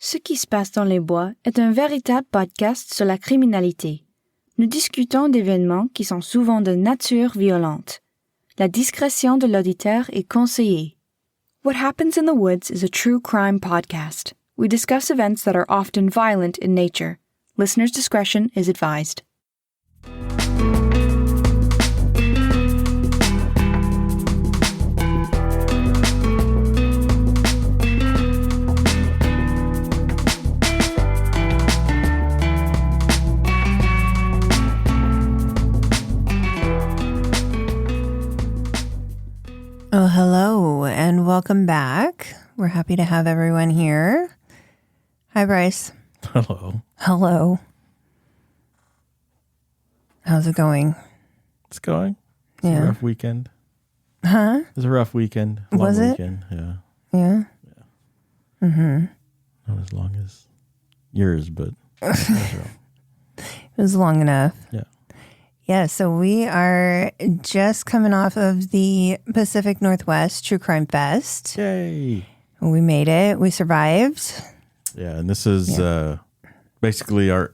Ce qui se passe dans les bois est un véritable podcast sur la criminalité. Nous discutons d'événements qui sont souvent de nature violente. La discrétion de l'auditeur est conseillée. What Happens in the Woods is a true crime podcast. We discuss events that are often violent in nature. Listener's discretion is advised. Oh, hello, and welcome back. We're happy to have everyone here. Hi, Bryce. Hello. Hello. How's it going? It's going. It's a rough weekend. Huh? It was a rough weekend. Was it? Weekend. Yeah. Yeah? Mm-hmm. Not as long as yours, but it was long enough. Yeah. Yeah, so we are just coming off of the Pacific Northwest True Crime Fest. Yay. We made it. We survived. Yeah, and this is basically our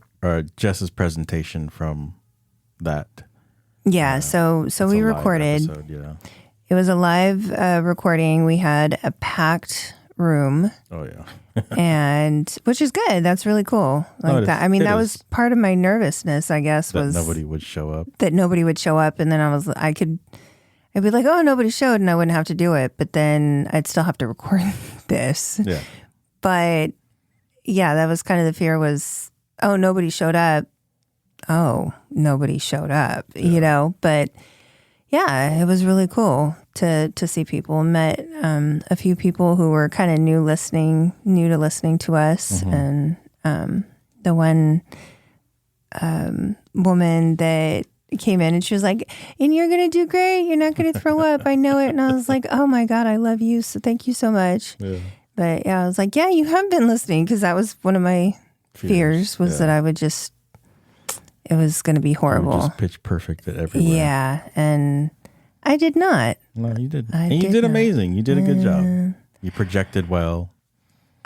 Jess's presentation from that. Yeah, so we recorded. Episode, yeah. It was a live recording. We had a packed room. Oh, yeah. And which is good. That's really cool. Like that. I mean, that was part of my nervousness, I guess, that was nobody would show up. That nobody would show up. And then I'd be like, oh, nobody showed, and I wouldn't have to do it. But then I'd still have to record this. Yeah. But yeah, that was kind of the fear was, oh, nobody showed up. Oh, nobody showed up, you know? But yeah, it was really cool to see people. Met a few people who were kind of new to listening to us. Mm-hmm. And the one woman that came in and she was like, and you're going to do great. You're not going to throw up. I know it. And I was like, oh my God, I love you. So thank you so much. Yeah. But yeah, I was like, yeah, you have been listening, because that was one of my fears was that I would just, it was going to be horrible. Just pitch perfect at everywhere. Yeah. And I did not. No, you did. You did amazing. You did a good job. You projected well.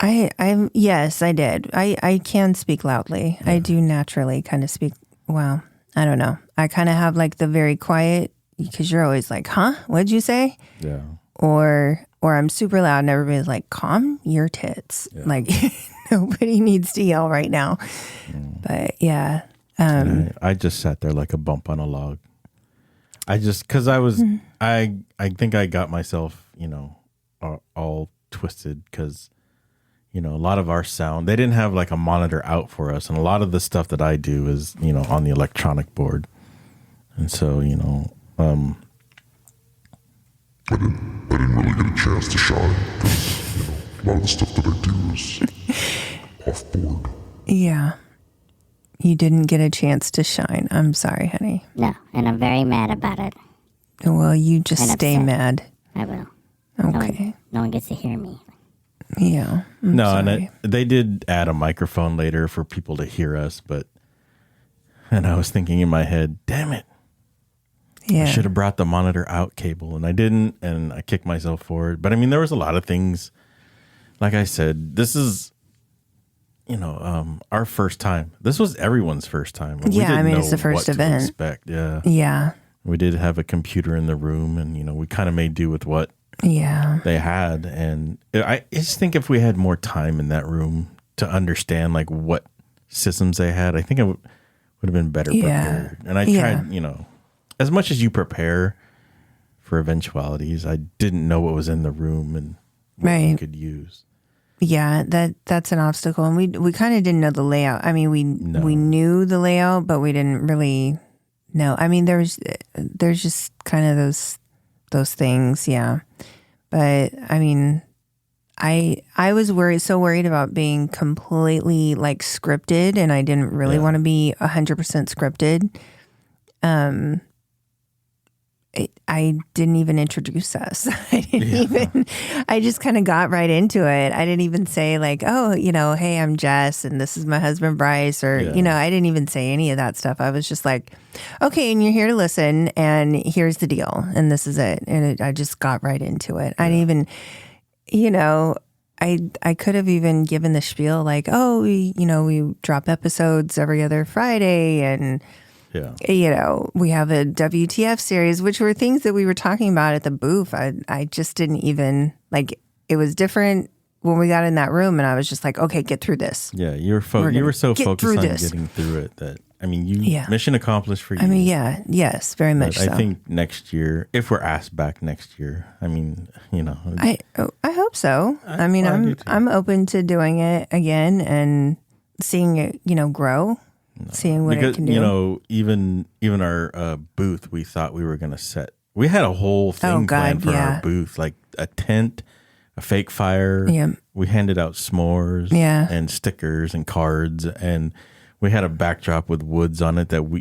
Yes, I did. I can speak loudly. Yeah. I do naturally kind of speak. Well, I don't know. I kind of have like the very quiet, because you're always like, huh? What'd you say? Yeah. Or I'm super loud and everybody's like, calm your tits. Yeah. Like nobody needs to yell right now. But yeah. I just sat there like a bump on a log. Because I think I got myself, all twisted, because, a lot of our sound, they didn't have like a monitor out for us. And a lot of the stuff that I do is, on the electronic board. And so, I didn't really get a chance to shine, because, a lot of the stuff that I do is off board. Yeah. You didn't get a chance to shine. I'm sorry, honey. No, and I'm very mad about it. Well, you just stay mad. I will. Okay. No one gets to hear me. Yeah. I'm sorry. And they did add a microphone later for people to hear us, and I was thinking in my head, damn it. Yeah. I should have brought the monitor out cable, and I didn't, and I kicked myself for it. But I mean, there was a lot of things. Like I said, this is, our first time. This was everyone's first time. Yeah, it's the first event. Expect. Yeah. Yeah. We did have a computer in the room, and, we kind of made do with what they had. And I just think if we had more time in that room to understand, like, what systems they had, I think I would have been better prepared. And I tried, as much as you prepare for eventualities, I didn't know what was in the room and what you could use. Yeah, that's an obstacle. And we kind of didn't know the layout. I mean, we knew the layout, but we didn't really know. I mean, there's just kind of those things, yeah. But I mean, I was worried about being completely like scripted, and I didn't really want to be 100% scripted. I didn't even introduce us. I just kind of got right into it. I didn't even say like, oh, hey, I'm Jess and this is my husband, Bryce, or, I didn't even say any of that stuff. I was just like, okay, and you're here to listen, and here's the deal, and this is it. And I just got right into it. I didn't even, I could have even given the spiel like, oh, we drop episodes every other Friday, and we have a WTF series, which were things that we were talking about at the booth. I just didn't even it was different when we got in that room, and I was just like, okay, get through this. Yeah, you were so focused on getting through it that mission accomplished for you. Yes, very much so. I think next year, if we're asked back next year, I hope so. I'm open to doing it again and seeing it, grow, seeing what it can do. Even our booth, we thought we were going to set. We had a whole thing planned for our booth, like a tent, a fake fire. Yeah. We handed out s'mores and stickers and cards, and we had a backdrop with woods on it that we,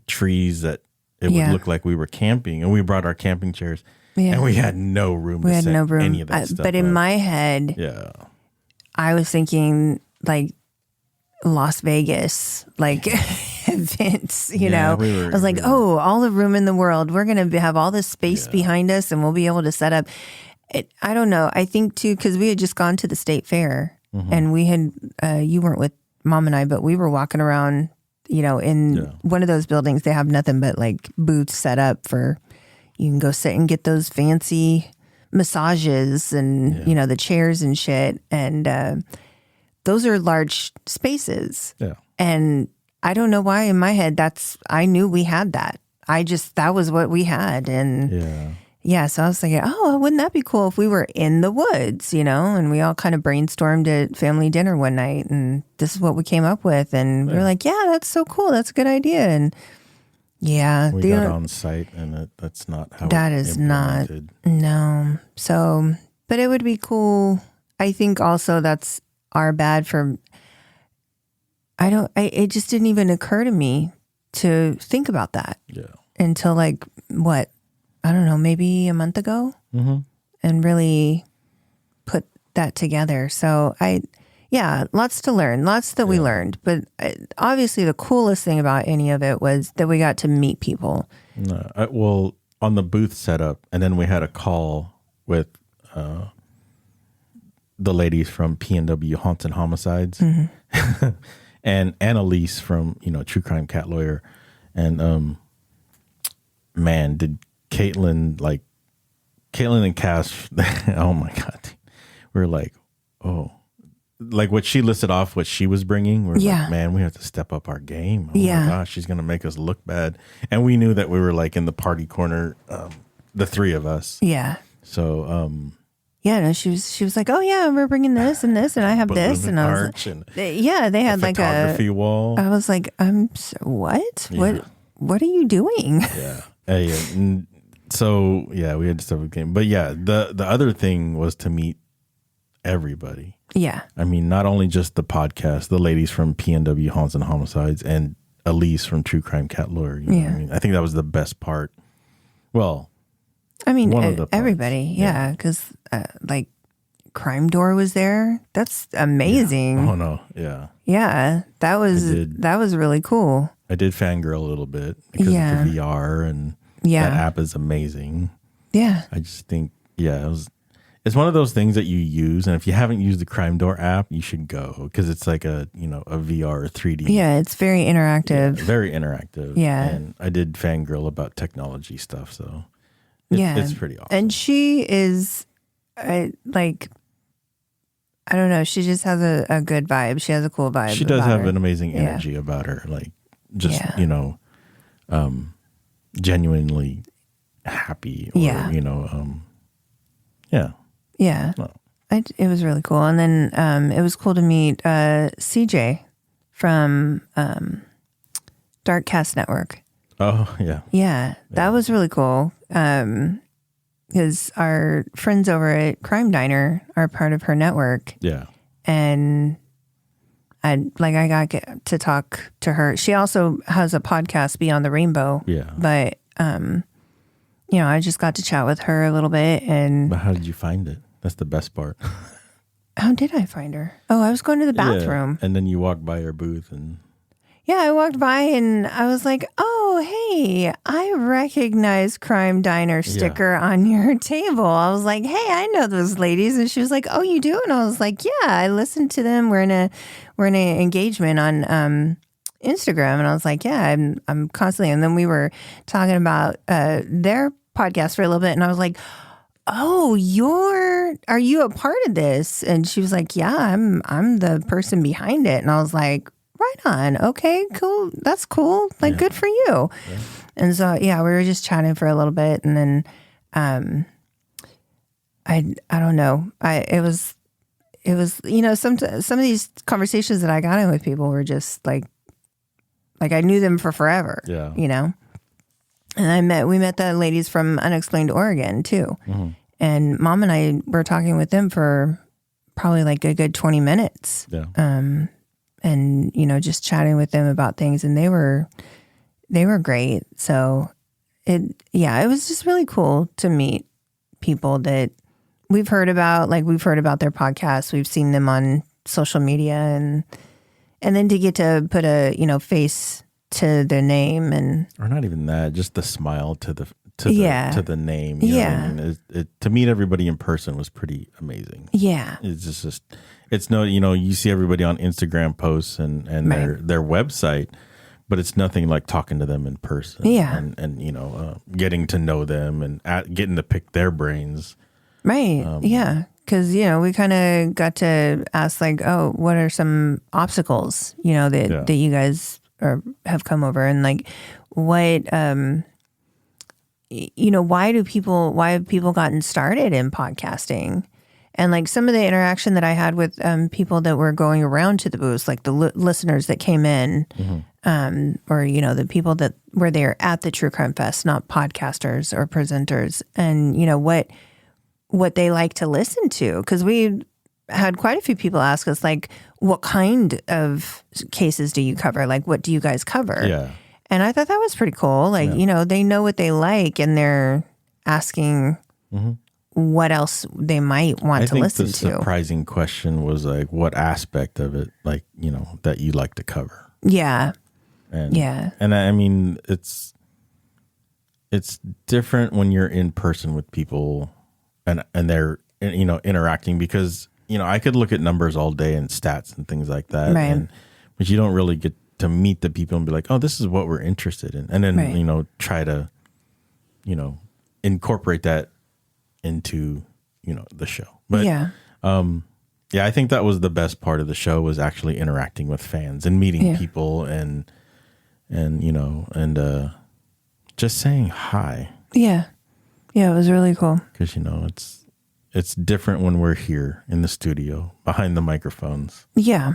trees that it would look like we were camping, and we brought our camping chairs, and we had no room to set any of that stuff. But in my head, I was thinking like Las Vegas, like events, I was like, all the room in the world. We're going to have all this space behind us, and we'll be able to set up. I don't know. I think too, because we had just gone to the state fair, and we had, you weren't with Mom and I, but we were walking around, in one of those buildings. They have nothing but like booths set up for, you can go sit and get those fancy massages and, the chairs and shit. And those are large spaces. Yeah. And I don't know why in my head, I knew we had that. That was what we had. And so I was like, wouldn't that be cool if we were in the woods, and we all kind of brainstormed at family dinner one night, and this is what we came up with. And we were like, that's so cool. That's a good idea. And we got on site, and that's not how that is not. No. So, but it would be cool. I think also that's our bad for, it just didn't even occur to me to think about that until like what? I don't know, maybe a month ago, and really put that together. So lots to learn, lots that we learned. But obviously the coolest thing about any of it was that we got to meet people. Well, on the booth setup, and then we had a call with the ladies from PNW Haunts and Homicides, and Annalise from, True Crime Cat Lawyer. And man, did Caitlin and Cass, oh my God. We were like, like what she listed off, what she was bringing. We're like, man, we have to step up our game. Oh my gosh, she's going to make us look bad. And we knew that we were like in the party corner, the three of us. Yeah. So, she was like, we're bringing this and this, and I have this. And I was like, they had like a photography wall. I was like, what? Yeah. What are you doing? Yeah. So we had to step up the game. But the other thing was to meet everybody. Yeah. I mean, not only just the podcast, the ladies from PNW Haunts and Homicides, and Elise from True Crime Cat Lawyer. You know what I mean? I think that was the best part. Well, I mean, everybody. Yeah. Because like Crimedoor was there. That's amazing. Yeah. Oh no. Yeah. Yeah. That was really cool. I did fangirl a little bit because of the VR, and that app is amazing. Yeah. I just think, it's one of those things that you use, and if you haven't used the Crimedoor app, you should go, because it's like a VR 3D. Yeah, it's very interactive. Yeah, very interactive. Yeah. And I did fangirl about technology stuff, so it's pretty awesome. And she is like, I don't know, she just has a good vibe. She has a cool vibe. She does have an amazing energy about her, like just, genuinely happy, or, Yeah. Well, it was really cool. And then it was cool to meet CJ from Dark Cast Network. Oh, yeah. Yeah, that was really cool. Because our friends over at Crime Diner are part of her network. Yeah. And I got to talk to her. She also has a podcast, Beyond the Rainbow. Yeah. But, I just got to chat with her a little bit. But how did you find it? That's the best part. How did I find her? Oh, I was going to the bathroom. Yeah. And then you walked by her booth and... Yeah, I walked by and I was like, oh, hey, I recognize Crime Diner sticker on your table. I was like, hey, I know those ladies. And she was like, oh, you do? And I was like, yeah, I listened to them. We're in an engagement on Instagram. And I was like, yeah, I'm constantly. And then we were talking about their podcast for a little bit. And I was like, oh, are you a part of this? And she was like, yeah, I'm the person behind it. And I was like, right on. Okay, cool. That's cool. Like, good for you. Yeah. And so, we were just chatting for a little bit. And then, I don't know. It was, some of these conversations that I got in with people were just like I knew them for forever, And we met the ladies from Unexplained Oregon too. Mm-hmm. And Mom and I were talking with them for probably like a good 20 minutes. Yeah. And, just chatting with them about things, and they were great. So it was just really cool to meet people that we've heard about. Like, we've heard about their podcasts. We've seen them on social media, and then to get to put a, face to their name, or not even that, just the smile to the name. You know what I mean? To meet everybody in person was pretty amazing. Yeah. It's just it's no, you see everybody on Instagram posts and their website, but it's nothing like talking to them in person. Yeah. And getting to know them and getting to pick their brains. Right. Yeah. Because, we kind of got to ask, like, oh, what are some obstacles, that you guys have come over, and like what, why have people gotten started in podcasting? And like some of the interaction that I had with people that were going around to the booths, like the listeners that came in, or, the people that were there at the True Crime Fest, not podcasters or presenters, and, what they like to listen to. Because we had quite a few people ask us, like, what kind of cases do you cover? Like, what do you guys cover? Yeah. And I thought that was pretty cool. Like, they know what they like, and they're asking what else they might want to listen to. I think the surprising question was, like, what aspect of it, like, that you like to cover. Yeah. And I mean, it's different when you're in person with people and they're, interacting, because, I could look at numbers all day and stats and things like that. Right. But you don't really get to meet the people and be like, oh, this is what we're interested in. And then, try to, incorporate that into, the show. But I think that was the best part of the show, was actually interacting with fans and meeting people and just saying hi. Yeah. Yeah, it was really cool. Because, it's different when we're here in the studio behind the microphones. Yeah.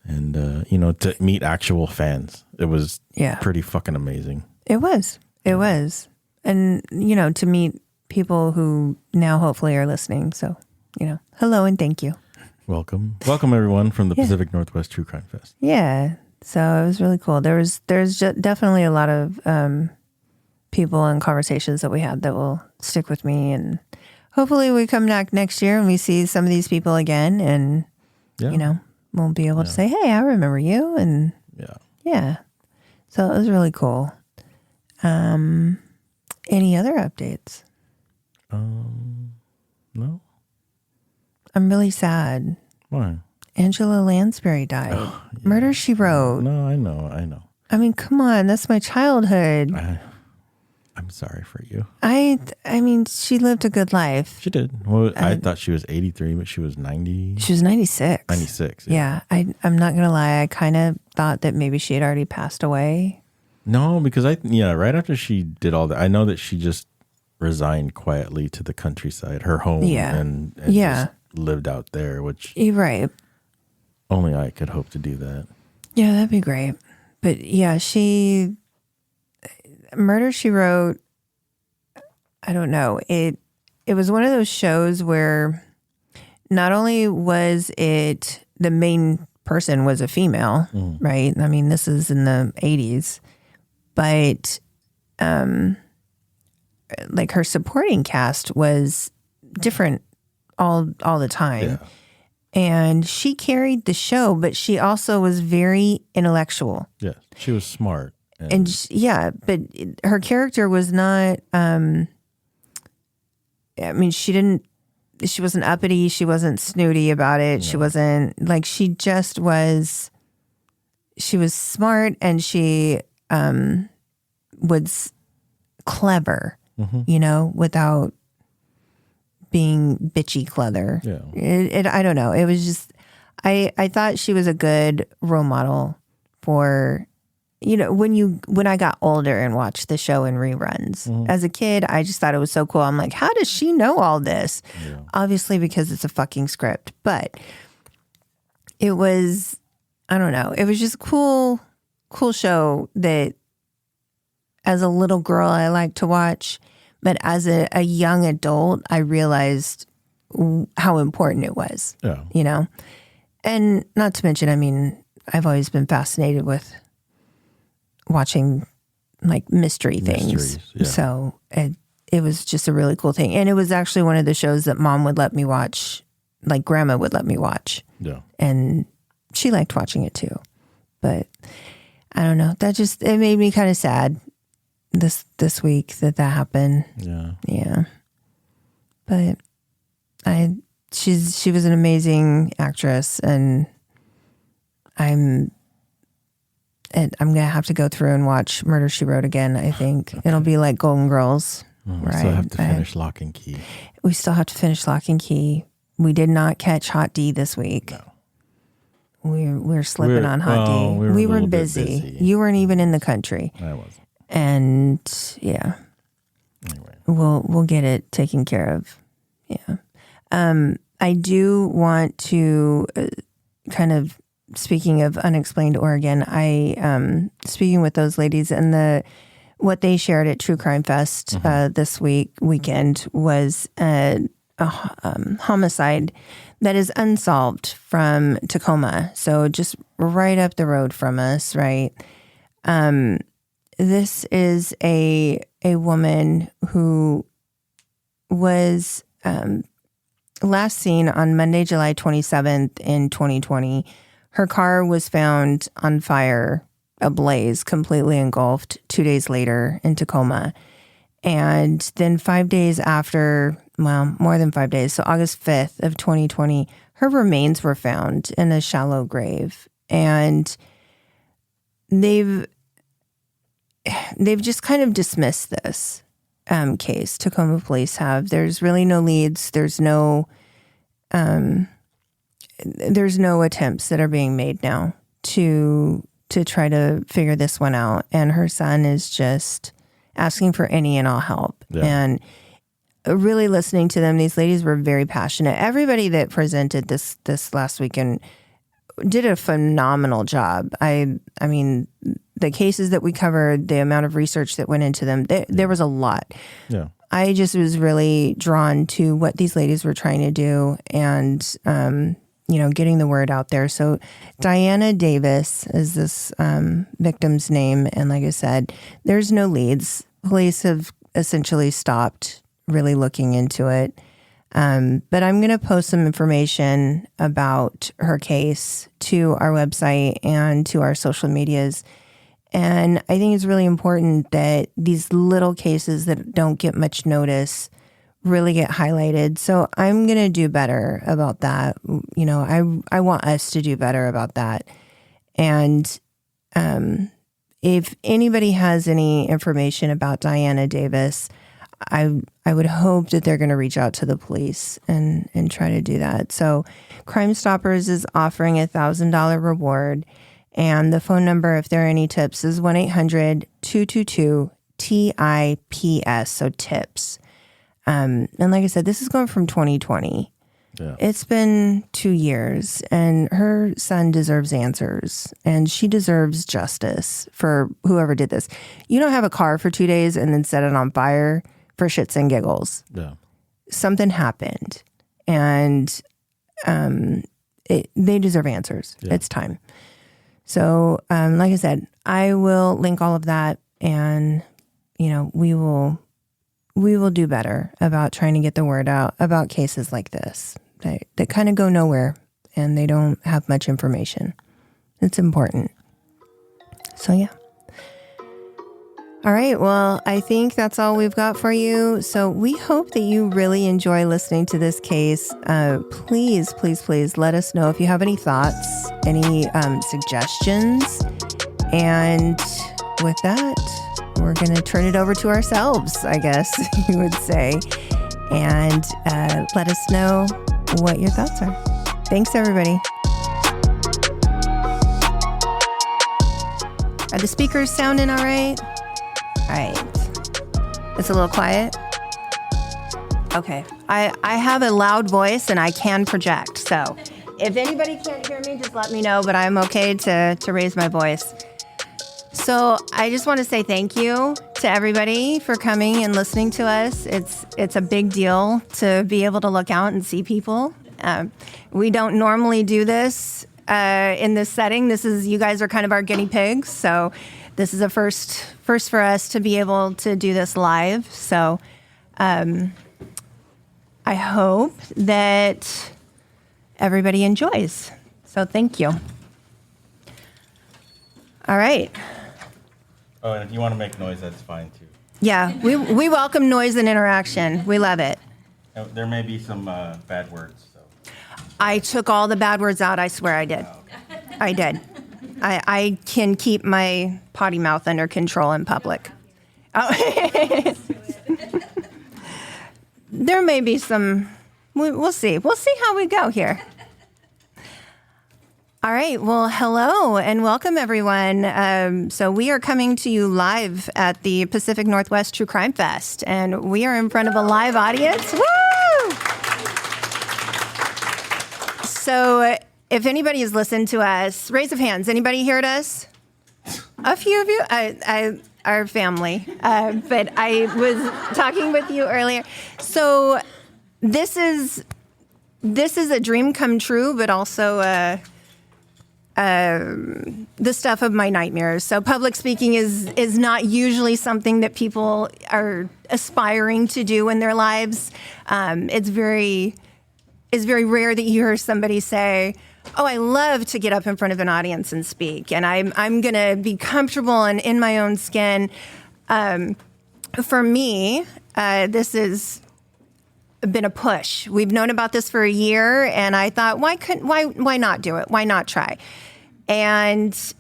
And, to meet actual fans, it was pretty fucking amazing. It was. It was. And, to meet people who now hopefully are listening. So, hello and thank you. Welcome. Welcome, everyone, from the Pacific Northwest True Crime Fest. Yeah. So it was really cool. There's definitely a lot of people and conversations that we had that will stick with me. And hopefully we come back next year and we see some of these people again, and, we'll be able to say, hey, I remember you. And yeah. So it was really cool. Any other updates? No. I'm really sad. Why? Angela Lansbury died. Murder, She Wrote. No, I know. I mean, come on. That's my childhood. I'm sorry for you. I mean, she lived a good life. She did. Well, I thought she was 83, but she was 90. She was 96. 96. Yeah. I'm not going to lie. I kind of thought that maybe she had already passed away. No, because right after she did all that, I know that she just resigned quietly to the countryside, her home, and just lived out there, which you're right. Only I could hope to do that. Yeah, that'd be great. But yeah, Murder, She Wrote, I don't know. It was one of those shows where not only was it the main person was a female, right? I mean, this is in the 80s, but like her supporting cast was different all the time. Yeah. And she carried the show, but she also was very intellectual. Yes, she was smart. But her character was not, I mean, she wasn't uppity. She wasn't snooty about it. No. She wasn't she was smart, and she was clever, without being bitchy clever. Yeah. I don't know. It was just, I thought she was a good role model for, when I got older and watched the show in reruns. Mm-hmm. As a kid, I just thought it was so cool. I'm like, how does she know all this? Yeah. Obviously, because it's a fucking script. But it was, I don't know. It was just a cool show that as a little girl, I liked to watch. But as a young adult, I realized how important it was, And not to mention, I mean, I've always been fascinated with watching mystery things. Yeah. So it was just a really cool thing. And it was actually one of the shows that Mom would let me watch, Grandma would let me watch. Yeah. And she liked watching it too. But I don't know. It made me kind of sad this week that happened. Yeah. Yeah. But she was an amazing actress, and I'm gonna have to go through and watch Murder, She Wrote again. I think it'll be like Golden Girls. We still have to finish Lock and Key. We still have to finish Lock and Key. We did not catch Hot D this week. No. We're slipping on Hot D. We were busy. You weren't even in the country. I wasn't. And yeah. Anyway. We'll get it taken care of. Yeah. I do want to kind of, speaking of Unexplained Oregon, I speaking with those ladies, and what they shared at True Crime Fest this weekend was a homicide that is unsolved from Tacoma. So just right up the road from us, right? This is a woman who was last seen on Monday, July 27th in 2020. Her car was found on fire, ablaze, completely engulfed 2 days later in Tacoma. And then 5 days after, well, more than 5 days, so August 5th of 2020, her remains were found in a shallow grave. And they've just kind of dismissed this case. Tacoma police have. There's really no leads. There's no attempts that are being made now to try to figure this one out. And her son is just asking for any and all help. Yeah. And really listening to them. These ladies were very passionate. Everybody that presented this last weekend did a phenomenal job. I mean, the cases that we covered, the amount of research that went into them, there was a lot. Yeah. I just was really drawn to what these ladies were trying to do, and getting the word out there. So Diana Davis is this victim's name, and like I said, there's no leads. Police have essentially stopped really looking into it. But I'm going to post some information about her case to our website and to our social medias. And I think it's really important that these little cases that don't get much notice really get highlighted. So I'm going to do better about that. I want us to do better about that. And if anybody has any information about Diana Davis, I would hope that they're going to reach out to the police and try to do that. So Crime Stoppers is offering a $1,000 reward. And the phone number, if there are any tips, is 1-800-222-TIPS, so tips. And like I said, this is going from 2020. Yeah. It's been 2 years, and her son deserves answers, and she deserves justice for whoever did this. You don't have a car for 2 days and then set it on fire for shits and giggles. Yeah. Something happened, and they deserve answers. Yeah. It's time. So, like I said, I will link all of that, and, we will do better about trying to get the word out about cases like this that kind of go nowhere and they don't have much information. It's important. So, yeah. All right. Well, I think that's all we've got for you. So we hope that you really enjoy listening to this case. Please, please, please let us know if you have any thoughts, any suggestions. And with that, we're going to turn it over to ourselves, I guess you would say. And let us know what your thoughts are. Thanks, everybody. Are the speakers sounding all right? All right. It's a little quiet. Okay. I have a loud voice and I can project. So if anybody can't hear me, just let me know, but I'm okay to raise my voice. So I just want to say thank you to everybody for coming and listening to us. It's a big deal to be able to look out and see people. We don't normally do this in this setting. You guys are kind of our guinea pigs. So this is a first for us to be able to do this live. So I hope that everybody enjoys. So thank you. All right. Oh, and if you want to make noise, that's fine too. Yeah, we welcome noise and interaction. We love it. There may be some bad words. So. I took all the bad words out. I swear I did. I did. I can keep my potty mouth under control in public. Oh. There may be some. We'll see. We'll see how we go here. All right. Well, hello and welcome, everyone. So we are coming to you live at the Pacific Northwest True Crime Fest, and we are in front of a live audience. Woo! So if anybody has listened to us, raise of hands. Anybody heard us? A few of you. Our family. But I was talking with you earlier. So this is a dream come true, but also the stuff of my nightmares. So public speaking is not usually something that people are aspiring to do in their lives. It's very rare that you hear somebody say, "Oh, I love to get up in front of an audience and speak, and I'm going to be comfortable and in my own skin." For me, this has been a push. We've known about this for a year, and I thought, why not do it? Why not try? And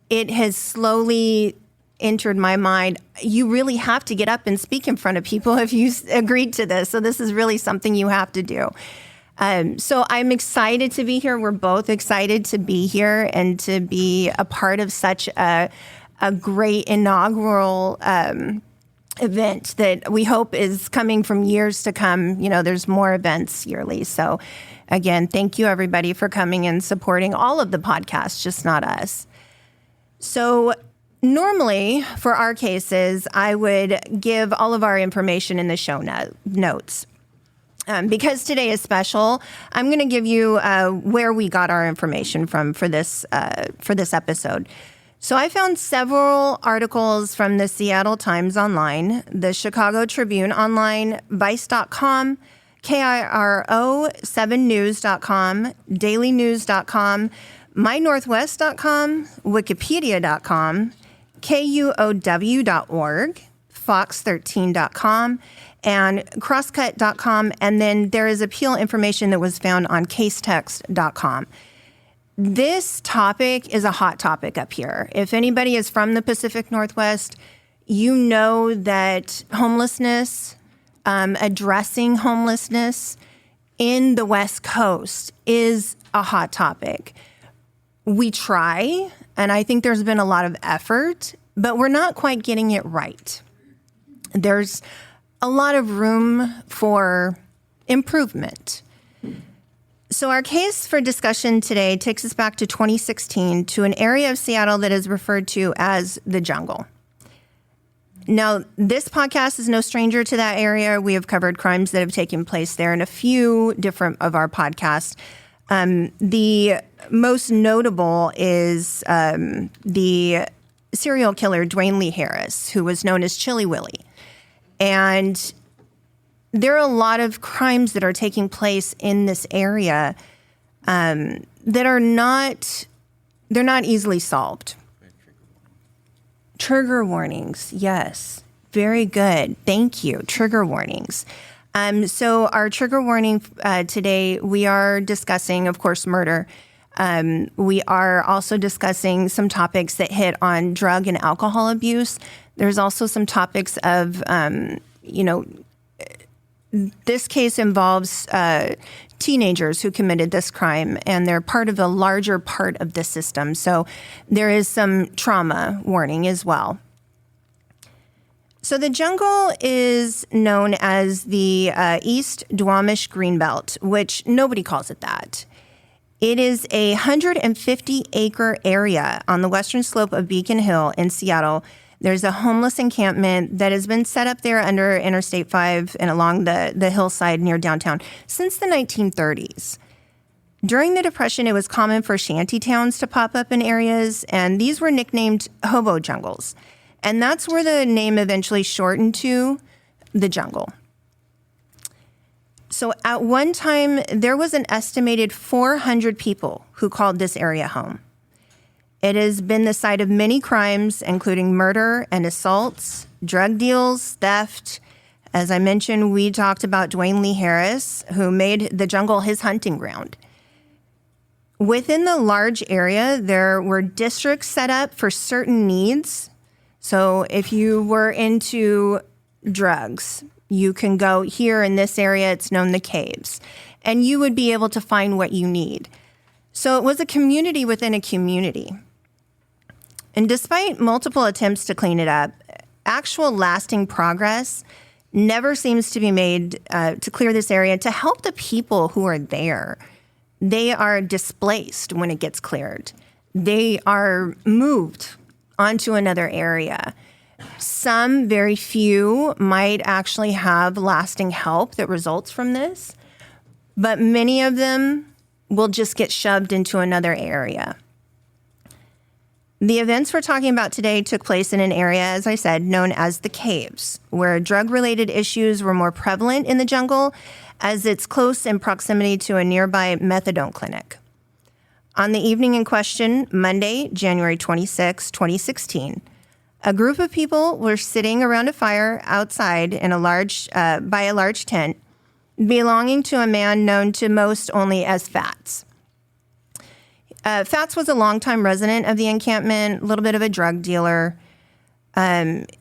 it has slowly entered my mind. You really have to get up and speak in front of people if you agreed to this. So this is really something you have to do. So I'm excited to be here. We're both excited to be here and to be a part of such a great inaugural event that we hope is coming from years to come. You know, there's more events yearly. So again, thank you everybody for coming and supporting all of the podcasts, just not us. So normally for our cases, I would give all of our information in the show notes. Because today is special, I'm going to give you where we got our information from for this episode. So I found several articles from the Seattle Times online, the Chicago Tribune online, Vice.com, KIRO7news.com, dailynews.com, mynorthwest.com, wikipedia.com, KUOW.org, fox13.com, and crosscut.com, and then there is appeal information that was found on casetext.com. This topic is a hot topic up here. If anybody is from the Pacific Northwest, you know that homelessness, addressing homelessness in the West Coast is a hot topic. We try, and I think there's been a lot of effort, but we're not quite getting it right. There's a lot of room for improvement. So our case for discussion today takes us back to 2016 to an area of Seattle that is referred to as the jungle. Now, this podcast is no stranger to that area. We have covered crimes that have taken place there in a few different of our podcasts. The most notable is the serial killer Dwayne Lee Harris, who was known as Chilly Willy. And there are a lot of crimes that are taking place in this area that are not easily solved. Trigger warnings. Yes. Very good. Thank you. Trigger warnings. So our trigger warning today, we are discussing, of course, murder. We are also discussing some topics that hit on drug and alcohol abuse. There's also some topics of, this case involves teenagers who committed this crime, and they're part of a larger part of the system. So there is some trauma warning as well. So the jungle is known as the East Duwamish Greenbelt, which nobody calls it that. It is a 150-acre area on the western slope of Beacon Hill in Seattle. There's a homeless encampment that has been set up there under Interstate 5 and along the hillside near downtown since the 1930s. During the Depression, it was common for shanty towns to pop up in areas, and these were nicknamed hobo jungles. And that's where the name eventually shortened to the jungle. So at one time, there was an estimated 400 people who called this area home. It has been the site of many crimes, including murder and assaults, drug deals, theft. As I mentioned, we talked about Dwayne Lee Harris, who made the jungle his hunting ground. Within the large area, there were districts set up for certain needs. So if you were into drugs, you can go here in this area, it's known the caves, and you would be able to find what you need. So it was a community within a community. And despite multiple attempts to clean it up, actual lasting progress never seems to be made to clear this area to help the people who are there. They are displaced when it gets cleared. They are moved onto another area. Some, very few, might actually have lasting help that results from this, but many of them will just get shoved into another area. The events we're talking about today took place in an area, as I said, known as the Caves, where drug-related issues were more prevalent in the jungle, as it's close in proximity to a nearby methadone clinic. On the evening in question, Monday, January 26, 2016, a group of people were sitting around a fire outside in by a large tent belonging to a man known to most only as Fats. Fats was a longtime resident of the encampment, a little bit of a drug dealer.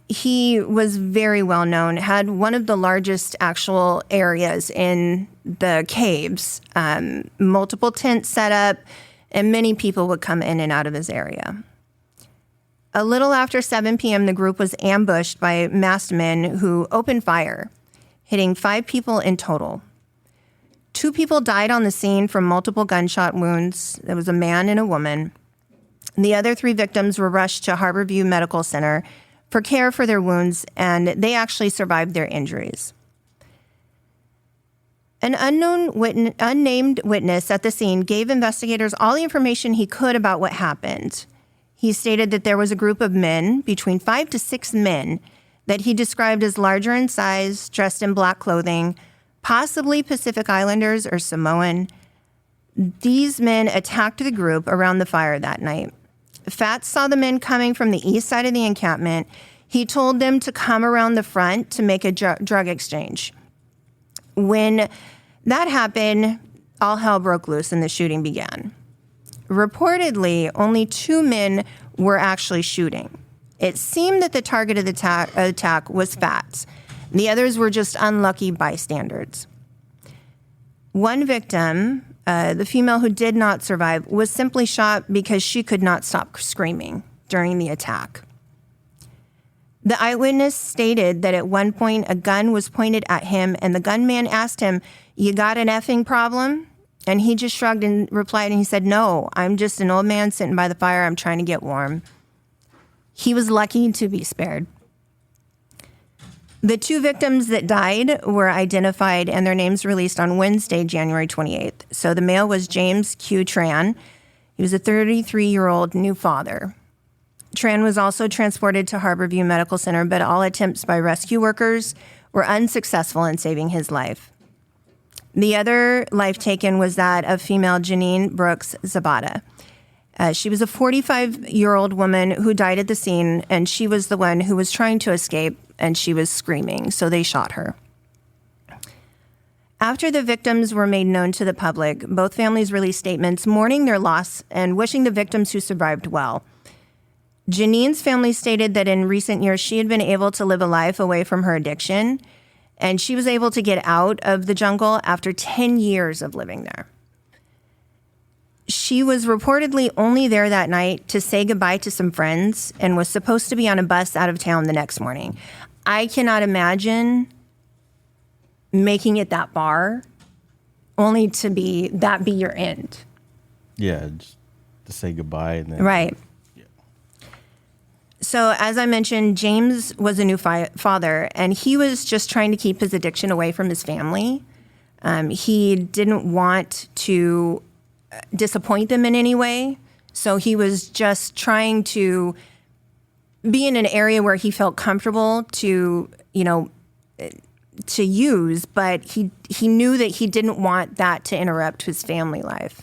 He was very well known, had one of the largest actual areas in the caves, multiple tents set up, and many people would come in and out of his area. A little after 7 p.m., the group was ambushed by masked men who opened fire, hitting 5 people in total. 2 people died on the scene from multiple gunshot wounds. There was a man and a woman. The other 3 victims were rushed to Harborview Medical Center for care for their wounds, and they actually survived their injuries. An unnamed witness at the scene gave investigators all the information he could about what happened. He stated that there was a group of men, between 5 to 6 men, that he described as larger in size, dressed in black clothing, possibly Pacific Islanders or Samoan. These men attacked the group around the fire that night. Fats saw the men coming from the east side of the encampment. He told them to come around the front to make a drug exchange. When that happened, all hell broke loose and the shooting began. Reportedly, only 2 men were actually shooting. It seemed that the target of the attack was Fats. The others were just unlucky bystanders. One victim, the female who did not survive, was simply shot because she could not stop screaming during the attack. The eyewitness stated that at one point a gun was pointed at him and the gunman asked him, "You got an effing problem?" And he just shrugged and replied, and he said, "No, I'm just an old man sitting by the fire. I'm trying to get warm." He was lucky to be spared. The 2 victims that died were identified and their names released on Wednesday, January 28th. So the male was James Q. Tran. He was a 33-year-old new father. Tran was also transported to Harborview Medical Center, but all attempts by rescue workers were unsuccessful in saving his life. The other life taken was that of female Janine Brooks Zabata. She was a 45-year-old woman who died at the scene, and she was the one who was trying to escape, and she was screaming, so they shot her. After the victims were made known to the public, both families released statements mourning their loss and wishing the victims who survived well. Janine's family stated that in recent years she had been able to live a life away from her addiction, and she was able to get out of the jungle after 10 years of living there. She was reportedly only there that night to say goodbye to some friends and was supposed to be on a bus out of town the next morning. I cannot imagine making it that far only to be your end. Yeah, just to say goodbye. And then, right. Yeah. So as I mentioned, James was a new father, and he was just trying to keep his addiction away from his family. He didn't want to disappoint them in any way, so he was just trying to be in an area where he felt comfortable to use, but he knew that he didn't want that to interrupt his family life.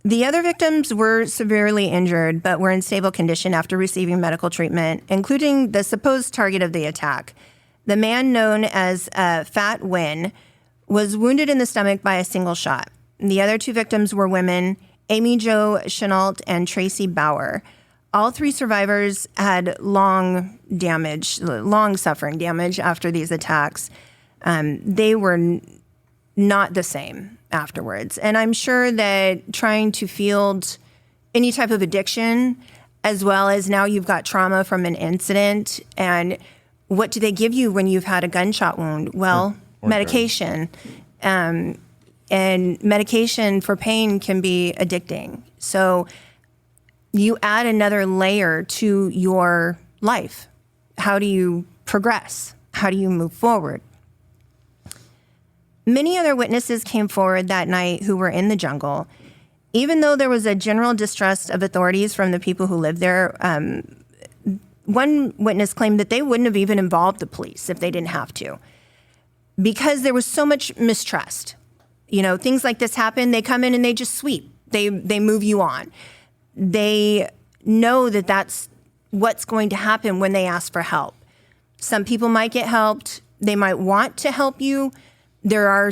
The other victims were severely injured, but were in stable condition after receiving medical treatment, including the supposed target of the attack. The man known as Fat Win was wounded in the stomach by a single shot. The other two victims were women, Amy Jo Chenault and Tracy Bauer. All three survivors had long suffering damage after these attacks. They were not the same afterwards. And I'm sure that trying to field any type of addiction, as well as now you've got trauma from an incident, and what do they give you when you've had a gunshot wound? Well, medication. And medication for pain can be addicting. So you add another layer to your life. How do you progress? How do you move forward? Many other witnesses came forward that night who were in the jungle. Even though there was a general distrust of authorities from the people who lived there, one witness claimed that they wouldn't have even involved the police if they didn't have to, because there was so much mistrust. Things like this happen, they come in and they just sweep. They move you on. They know that that's what's going to happen when they ask for help. Some people might get helped. They might want to help you. There are,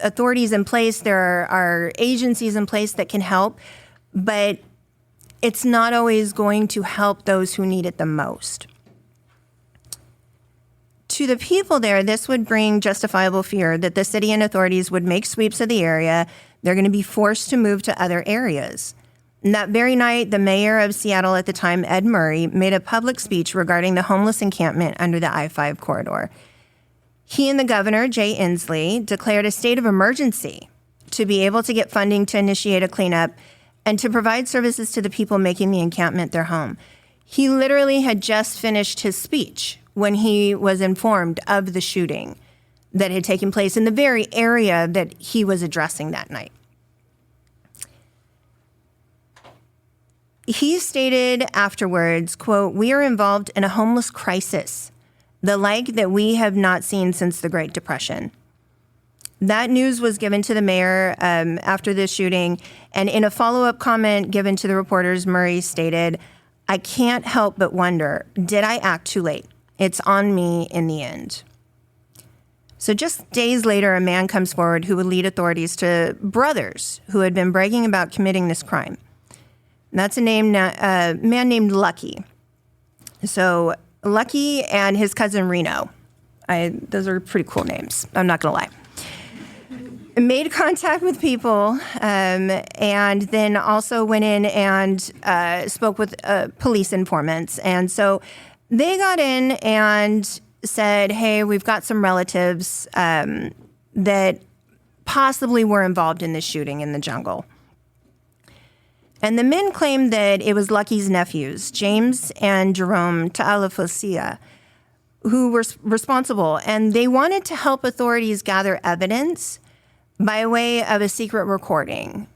authorities in place. There are agencies in place that can help, but it's not always going to help those who need it the most. To the people there, this would bring justifiable fear that the city and authorities would make sweeps of the area. They're going to be forced to move to other areas. And that very night, the mayor of Seattle at the time, Ed Murray, made a public speech regarding the homeless encampment under the I-5 corridor. He and the governor, Jay Inslee, declared a state of emergency to be able to get funding to initiate a cleanup and to provide services to the people making the encampment their home. He literally had just finished his speech when he was informed of the shooting that had taken place in the very area that he was addressing that night. He stated afterwards, quote, "We are involved in a homeless crisis, the like that we have not seen since the Great Depression." That news was given to the mayor after the shooting, and in a follow-up comment given to the reporters, Murray stated, "I can't help but wonder, did I act too late? It's on me in the end." So just days later, a man comes forward who would lead authorities to brothers who had been bragging about committing this crime. And that's a man named Lucky. So Lucky and his cousin Reno. Those are pretty cool names. I'm not going to lie. Made contact with people and then also went in and spoke with police informants. And so they got in and said, hey, we've got some relatives that possibly were involved in this shooting in the jungle. And the men claimed that it was Lucky's nephews, James and Jerome Ta'alafosia, who were responsible. And they wanted to help authorities gather evidence by way of a secret recording.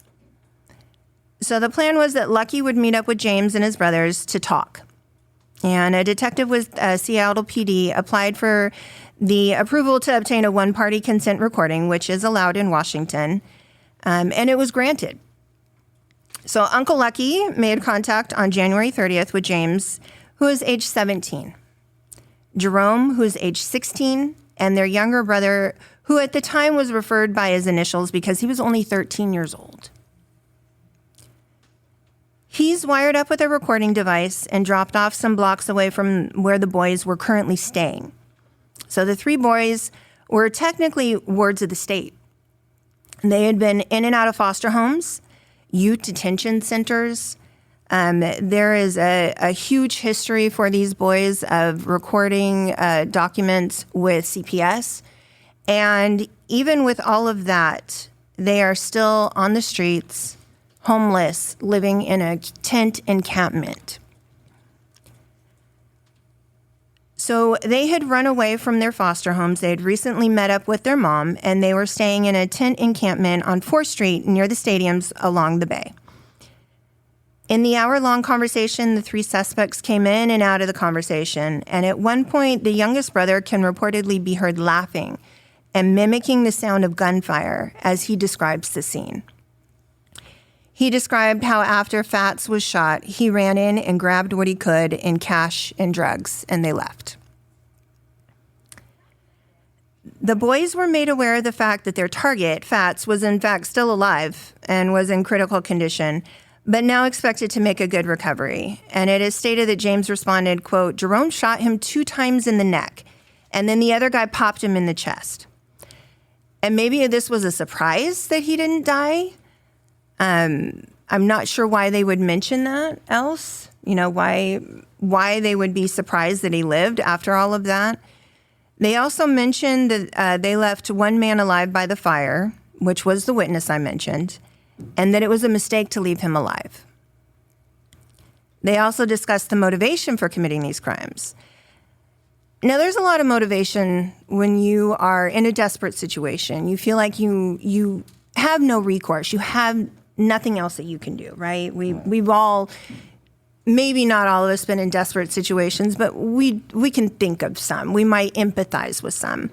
So the plan was that Lucky would meet up with James and his brothers to talk. And a detective with Seattle PD applied for the approval to obtain a one-party consent recording, which is allowed in Washington. and it was granted. So Uncle Lucky made contact on January 30th with James, who is age 17, Jerome, who is age 16, and their younger brother, who at the time was referred by his initials because he was only 13 years old. He's wired up with a recording device and dropped off some blocks away from where the boys were currently staying. So the three boys were technically wards of the state. They had been in and out of foster homes, youth detention centers. There is a huge history for these boys of recording documents with CPS. And even with all of that, they are still on the streets, homeless, living in a tent encampment. So they had run away from their foster homes. They had recently met up with their mom, and they were staying in a tent encampment on 4th Street near the stadiums along the bay. In the hour-long conversation, the three suspects came in and out of the conversation, and at one point, the youngest brother can reportedly be heard laughing and mimicking the sound of gunfire as he describes the scene. He described how after Fats was shot, he ran in and grabbed what he could in cash and drugs, and they left. The boys were made aware of the fact that their target, Fats, was in fact still alive and was in critical condition, but now expected to make a good recovery. And it is stated that James responded, quote, Jerome shot him 2 times in the neck, and then the other guy popped him in the chest. And maybe this was a surprise that he didn't die. I'm not sure why they would mention that else, why they would be surprised that he lived after all of that. They also mentioned that they left one man alive by the fire, which was the witness I mentioned, and that it was a mistake to leave him alive. They also discussed the motivation for committing these crimes. Now, there's a lot of motivation when you are in a desperate situation. You feel like you have no recourse. You have nothing else that you can do, right? We've all, maybe not all of us, been in desperate situations, but we can think of some. We might empathize with some.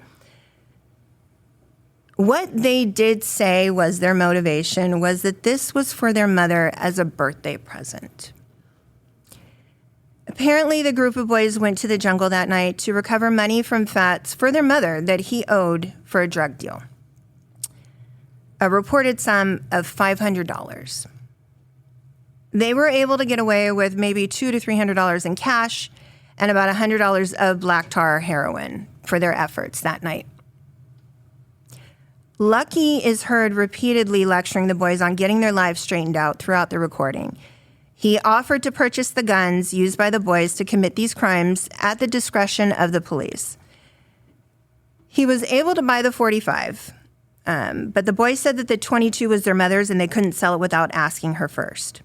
What they did say was their motivation was that this was for their mother as a birthday present. Apparently, the group of boys went to the jungle that night to recover money from Fats for their mother that he owed for a drug deal. A reported sum of $500. They were able to get away with maybe $200 to $300 in cash and about $100 of black tar heroin for their efforts that night. Lucky is heard repeatedly lecturing the boys on getting their lives straightened out throughout the recording. He offered to purchase the guns used by the boys to commit these crimes at the discretion of the police. He was able to buy the .45. But the boys said that the .22 was their mother's and they couldn't sell it without asking her first.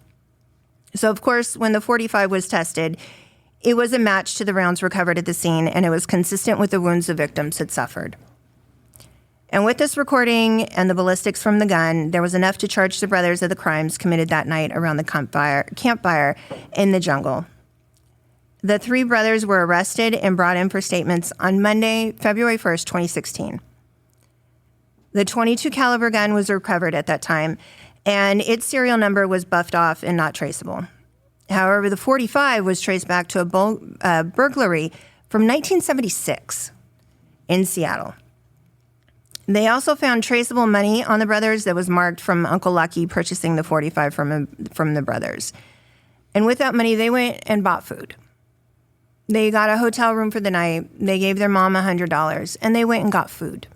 So, of course, when the .45 was tested, it was a match to the rounds recovered at the scene, and it was consistent with the wounds the victims had suffered. And with this recording and the ballistics from the gun, there was enough to charge the brothers of the crimes committed that night around the campfire in the jungle. The 3 brothers were arrested and brought in for statements on Monday, February 1st, 2016. The .22 caliber gun was recovered at that time, and its serial number was buffed off and not traceable. However, the .45 was traced back to a burglary from 1976 in Seattle. They also found traceable money on the brothers that was marked from Uncle Lucky purchasing the .45 from the brothers. And with that money, they went and bought food. They got a hotel room for the night. They gave their mom $100, and they went and got food.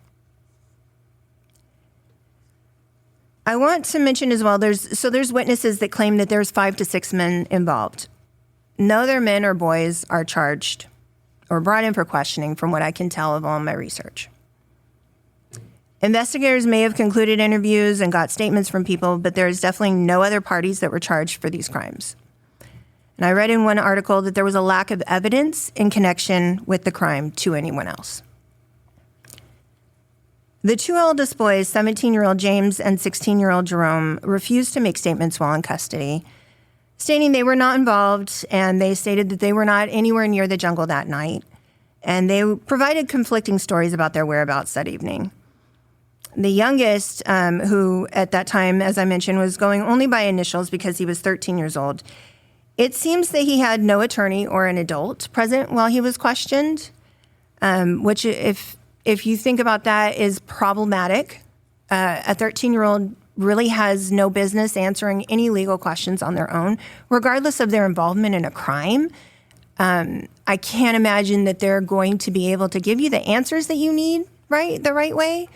I want to mention as well, there's witnesses that claim that there's 5 to 6 men involved. No other men or boys are charged or brought in for questioning from what I can tell of all my research. Investigators may have concluded interviews and got statements from people, but there is definitely no other parties that were charged for these crimes. And I read in one article that there was a lack of evidence in connection with the crime to anyone else. The 2 oldest boys, 17-year-old James and 16-year-old Jerome, refused to make statements while in custody, stating they were not involved, and they stated that they were not anywhere near the jungle that night, and they provided conflicting stories about their whereabouts that evening. The youngest, who at that time, as I mentioned, was going only by initials because he was 13 years old. It seems that he had no attorney or an adult present while he was questioned, which, if you think about that, is problematic. A 13-year-old really has no business answering any legal questions on their own, regardless of their involvement in a crime. I can't imagine that they're going to be able to give you the answers that you need, right, the right way.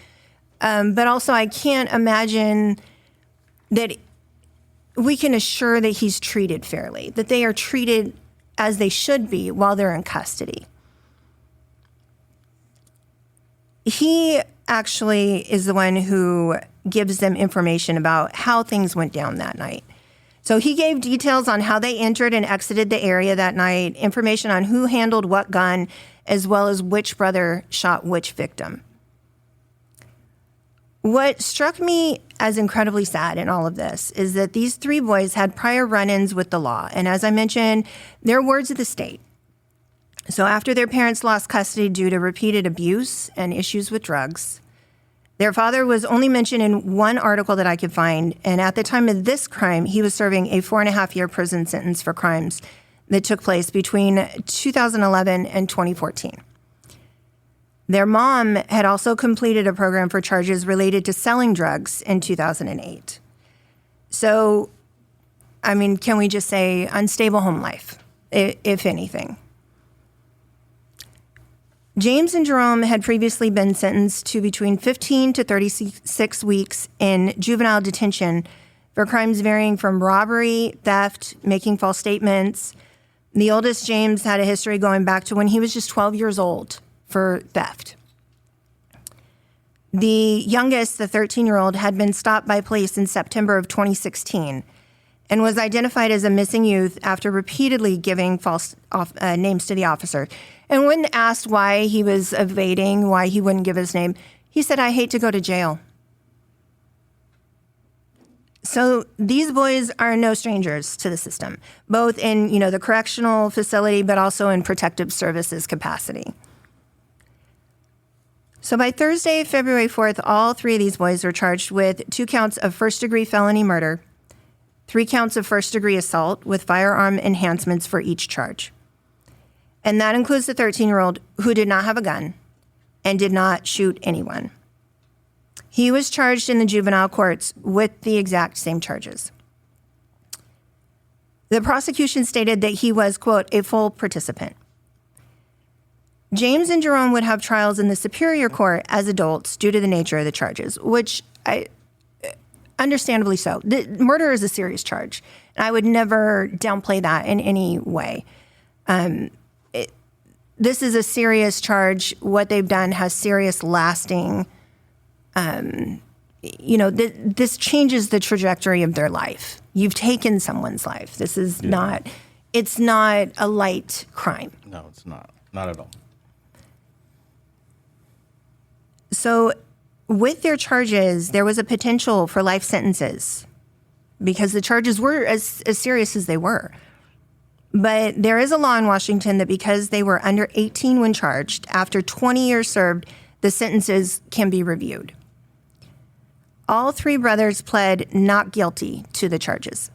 But also, I can't imagine that we can assure that he's treated fairly, that they are treated as they should be while they're in custody. He actually is the one who gives them information about how things went down that night. So he gave details on how they entered and exited the area that night, information on who handled what gun, as well as which brother shot which victim. What struck me as incredibly sad in all of this is that these three boys had prior run-ins with the law. And as I mentioned, they're wards of the state. So after their parents lost custody due to repeated abuse and issues with drugs, their father was only mentioned in one article that I could find. And at the time of this crime, he was serving a 4.5-year prison sentence for crimes that took place between 2011 and 2014. Their mom had also completed a program for charges related to selling drugs in 2008. So, I mean, can we just say unstable home life, if anything? James and Jerome had previously been sentenced to between 15 to 36 weeks in juvenile detention for crimes varying from robbery, theft, making false statements. The oldest, James, had a history going back to when he was just 12 years old for theft. The youngest, the 13-year-old, had been stopped by police in September of 2016 and was identified as a missing youth after repeatedly giving false names to the officer. And when asked why he was evading, why he wouldn't give his name, he said, "I hate to go to jail." So these boys are no strangers to the system, both in, the correctional facility, but also in protective services capacity. So by Thursday, February 4th, all three of these boys were charged with 2 counts of first-degree felony murder, 3 counts of first-degree assault with firearm enhancements for each charge. And that includes the 13-year-old who did not have a gun and did not shoot anyone. He was charged in the juvenile courts with the exact same charges. The prosecution stated that he was, quote, a full participant. James and Jerome would have trials in the Superior Court as adults due to the nature of the charges, which understandably so. Murder is a serious charge. I would never downplay that in any way. This is a serious charge. What they've done has serious lasting, this changes the trajectory of their life. You've taken someone's life. This is it's not a light crime. No, it's not. Not at all. So with their charges, there was a potential for life sentences because the charges were as serious as they were. But there is a law in Washington that because they were under 18 when charged, after 20 years served, the sentences can be reviewed. All three brothers pled not guilty to the charges.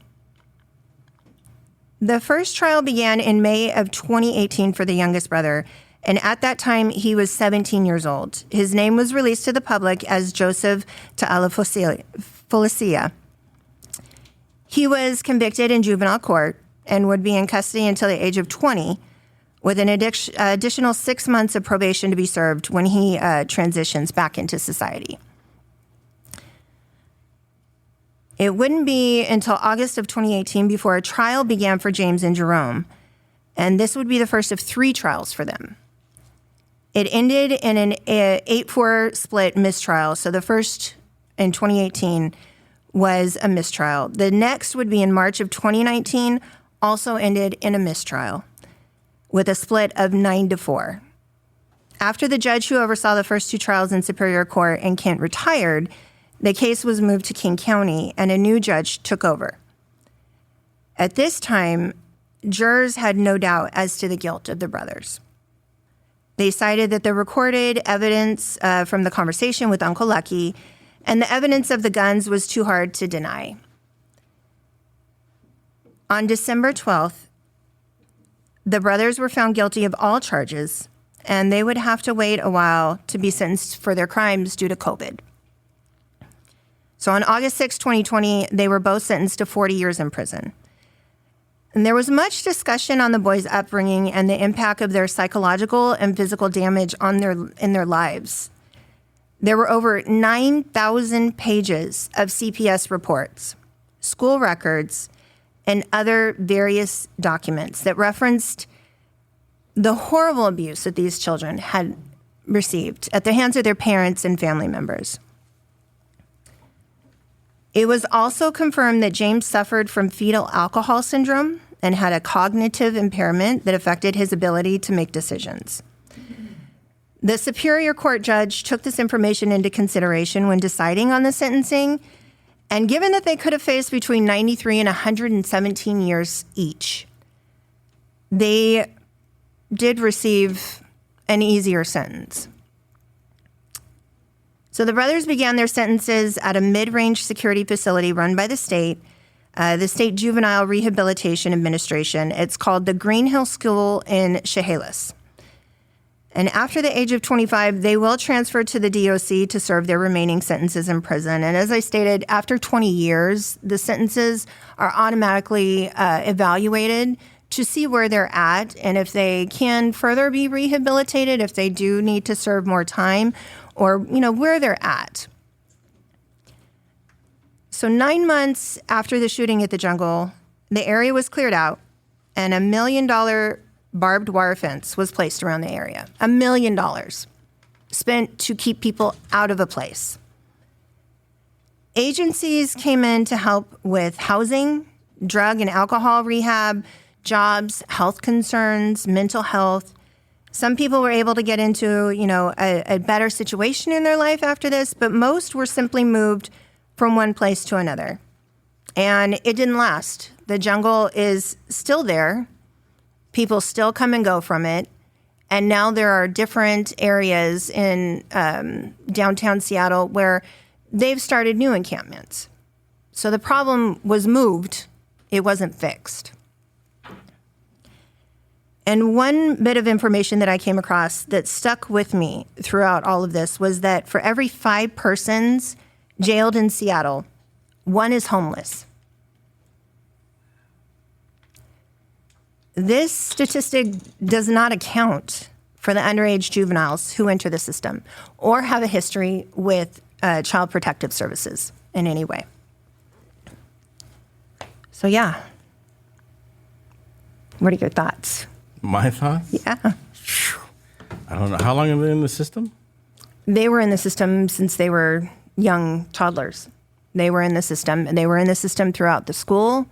The first trial began in May of 2018 for the youngest brother, and at that time, he was 17 years old. His name was released to the public as Joseph Ta'ala-Felicia. He was convicted in juvenile court and would be in custody until the age of 20, with an additional 6 months of probation to be served when he transitions back into society. It wouldn't be until August of 2018 before a trial began for James and Jerome, and this would be the first of 3 trials for them. It ended in an 8-4 split mistrial, so the first in 2018 was a mistrial. The next would be in March of 2019, also ended in a mistrial, with a split of 9-4. After the judge who oversaw the first 2 trials in Superior Court in Kent retired, the case was moved to King County, and a new judge took over. At this time, jurors had no doubt as to the guilt of the brothers. They cited that the recorded evidence from the conversation with Uncle Lucky and the evidence of the guns was too hard to deny. On December 12th, the brothers were found guilty of all charges, and they would have to wait a while to be sentenced for their crimes due to COVID. So on August 6, 2020, they were both sentenced to 40 years in prison. And there was much discussion on the boys' upbringing and the impact of their psychological and physical damage in their lives. There were over 9,000 pages of CPS reports, school records, and other various documents that referenced the horrible abuse that these children had received at the hands of their parents and family members. It was also confirmed that James suffered from fetal alcohol syndrome and had a cognitive impairment that affected his ability to make decisions. The Superior Court judge took this information into consideration when deciding on the sentencing, and given that they could have faced between 93 and 117 years each, they did receive an easier sentence. So the brothers began their sentences at a mid-range security facility run by the State Juvenile Rehabilitation Administration. It's called the Green Hill School in Chehalis. And after the age of 25, they will transfer to the DOC to serve their remaining sentences in prison. And as I stated, after 20 years, the sentences are automatically evaluated to see where they're at and if they can further be rehabilitated, if they do need to serve more time, or, where they're at. So 9 months after the shooting at the jungle, the area was cleared out and $1 million barbed wire fence was placed around the area. $1 million spent to keep people out of a place. Agencies came in to help with housing, drug and alcohol rehab, jobs, health concerns, mental health. Some people were able to get into, a better situation in their life after this, but most were simply moved from one place to another. And it didn't last. The jungle is still there. People still come and go from it. And now there are different areas in downtown Seattle where they've started new encampments. So the problem was moved. It wasn't fixed. And one bit of information that I came across that stuck with me throughout all of this was that for every 5 persons jailed in Seattle, 1 is homeless. This statistic does not account for the underage juveniles who enter the system or have a history with Child Protective Services in any way. So yeah, what are your thoughts? My thoughts? Yeah. I don't know. How long have they been in the system? They were in the system since they were young toddlers. They were in the system. They were in the system throughout the school.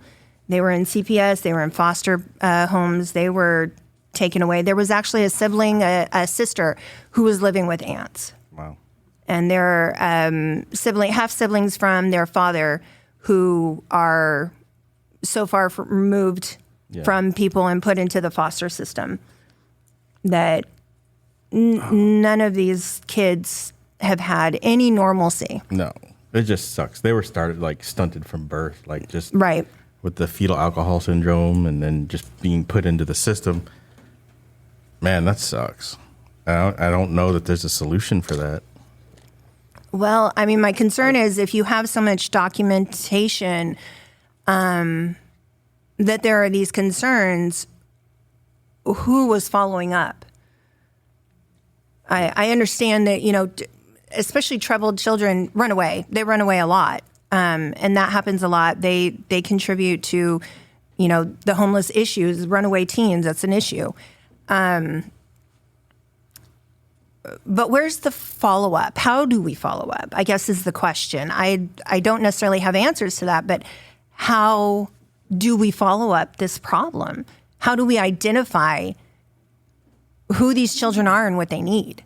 They were in CPS. They were in foster homes. They were taken away. There was actually a sibling, a sister, who was living with aunts. Wow. And they're half siblings from their father who are so far removed from people and put into the foster system that none of these kids have had any normalcy. No, it just sucks. They were stunted from birth, right with the fetal alcohol syndrome and then just being put into the system. Man, that sucks. I don't know that there's a solution for that. Well, I mean, my concern is if you have so much documentation that there are these concerns, who was following up? I understand that, especially troubled children run away. They run away a lot. And that happens a lot. They contribute to, the homeless issues, runaway teens, that's an issue. But where's the follow-up? How do we follow up, I guess is the question. I don't necessarily have answers to that, but how do we follow up this problem? How do we identify who these children are and what they need?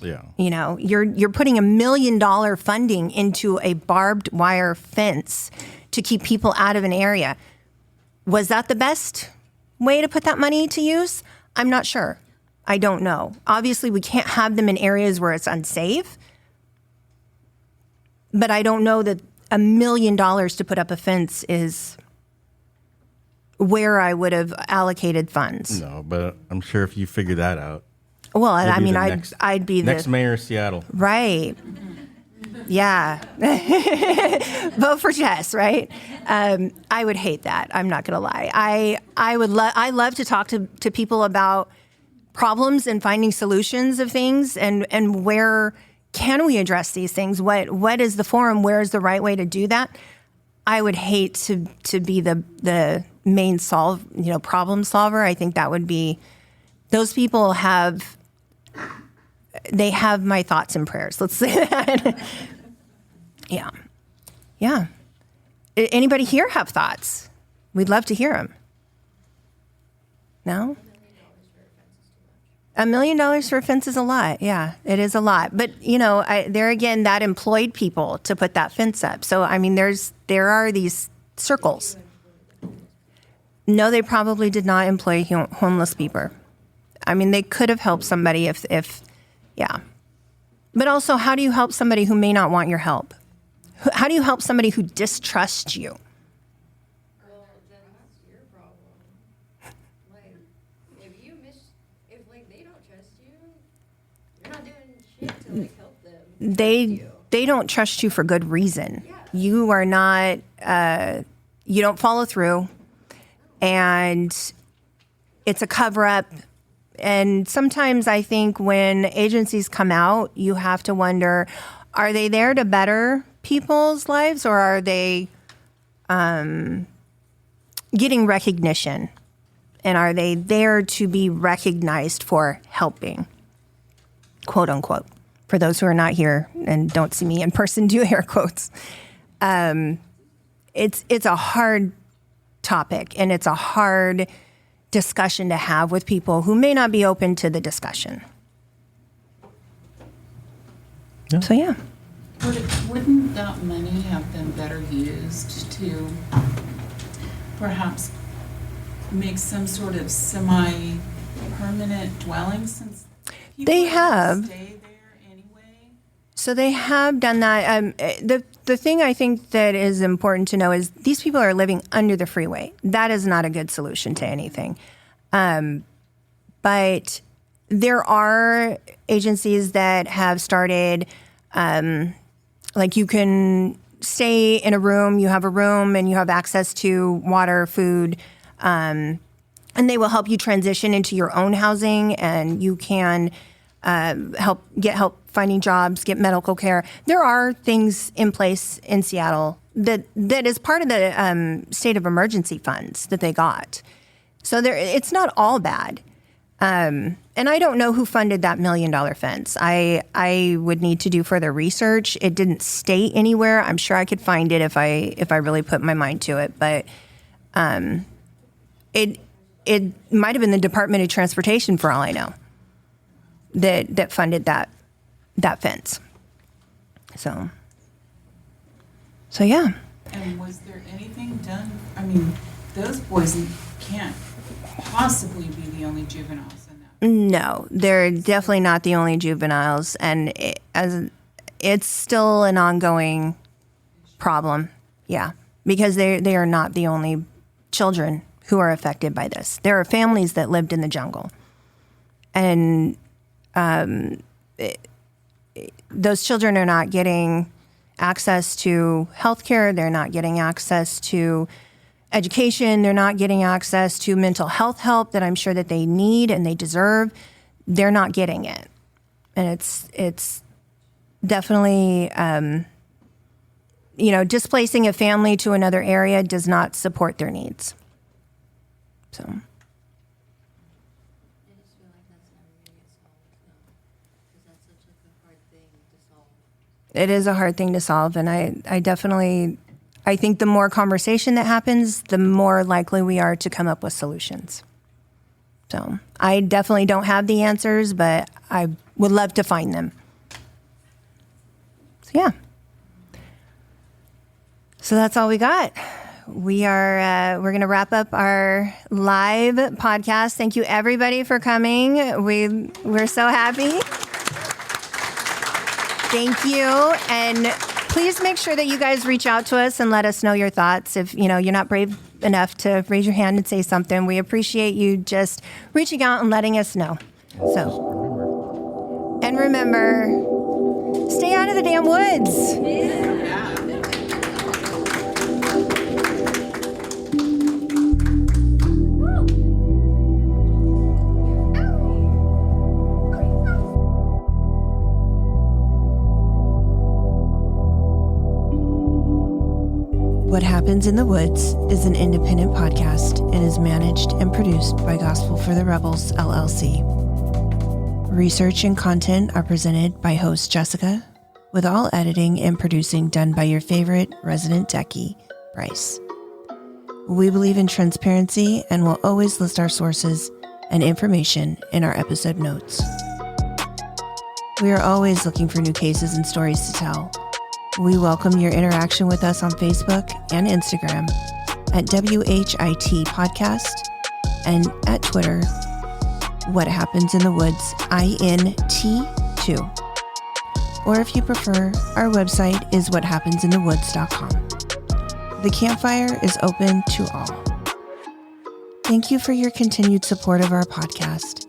Yeah. You're putting $1 million funding into a barbed wire fence to keep people out of an area. Was that the best way to put that money to use? I'm not sure. I don't know. Obviously, we can't have them in areas where it's unsafe. But I don't know that $1 million to put up a fence is where I would have allocated funds. No, but I'm sure if you figure that out. Well, I mean, I'd be the next mayor of Seattle. Right. Yeah. Vote for Jess, right? I would hate that. I'm not going to lie. I love to talk to people about problems and finding solutions of things and where can we address these things? What is the forum? Where is the right way to do that? I would hate to be the main problem solver. I think that would be, those people have my thoughts and prayers. Let's say that. Yeah. Yeah. Anybody here have thoughts? We'd love to hear them. No? $1 million for a fence is a lot. Yeah, it is a lot. But, there again, that employed people to put that fence up. So, I mean, there are these circles. No, they probably did not employ homeless people. I mean, they could have helped somebody if yeah. But also, how do you help somebody who may not want your help? How do you help somebody who distrusts you? Well, then that's your problem. Like, if they don't trust you, you're not doing shit to help them. They don't trust you for good reason. Yeah. You are not. You don't follow through, and it's a cover up. And sometimes I think when agencies come out, you have to wonder, are they there to better people's lives, or are they getting recognition? And are they there to be recognized for helping, quote unquote? For those who are not here and don't see me in person, do air quotes. It's a hard topic, and it's a hard discussion to have with people who may not be open to the discussion. Yeah. So, yeah. Wouldn't that money have been better used to perhaps make some sort of semi-permanent dwelling, since people They have. Stay there anyway? So they have done that. The thing I think that is important to know is these people are living under the freeway. That is not a good solution to anything. But there are agencies that have started, like you can stay in a room, you have a room and you have access to water, food, and they will help you transition into your own housing, and you can get help finding jobs, get medical care. There are things in place in Seattle that is part of the state of emergency funds that they got. So it's not all bad. And I don't know who funded that $1 million fence. I would need to do further research. It didn't state anywhere. I'm sure I could find it if I really put my mind to it. But it might have been the Department of Transportation, for all I know, that funded that fence. So yeah. And was there anything done? I mean, those boys can't possibly be the only juveniles in that. No, they're definitely not the only juveniles, and it's still an ongoing problem. Yeah, because they are not the only children who are affected by this. There are families that lived in the jungle, and those children are not getting access to health care. They're not getting access to education. They're not getting access to mental health help that I'm sure that they need and they deserve. They're not getting it. And it's definitely, displacing a family to another area does not support their needs. So. I just feel like that's never going to get solved, because that's such a hard thing to solve. It is a hard thing to solve, and I think the more conversation that happens, the more likely we are to come up with solutions. So I definitely don't have the answers, but I would love to find them. So yeah. So that's all we got. We're going to wrap up our live podcast. Thank you everybody for coming. We're so happy. Thank you. And please make sure that you guys reach out to us and let us know your thoughts. If you're not brave enough to raise your hand and say something, we appreciate you just reaching out and letting us know. So, and remember, stay out of the damn woods. What Happens in the Woods is an independent podcast and is managed and produced by Gospel for the Rebels, LLC. Research and content are presented by host Jessica, with all editing and producing done by your favorite resident techie, Bryce. We believe in transparency and will always list our sources and information in our episode notes. We are always looking for new cases and stories to tell. We welcome your interaction with us on Facebook and Instagram at WHIT Podcast and at Twitter, What Happens in the Woods, INT2. Or if you prefer, our website is whathappensinthewoods.com. The campfire is open to all. Thank you for your continued support of our podcast.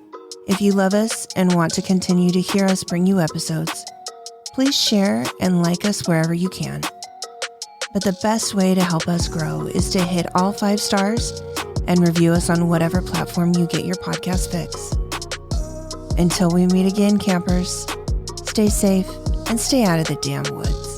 If you love us and want to continue to hear us bring you episodes, please share and like us wherever you can. But the best way to help us grow is to hit all 5 stars and review us on whatever platform you get your podcast fix. Until we meet again, campers, stay safe and stay out of the damn woods.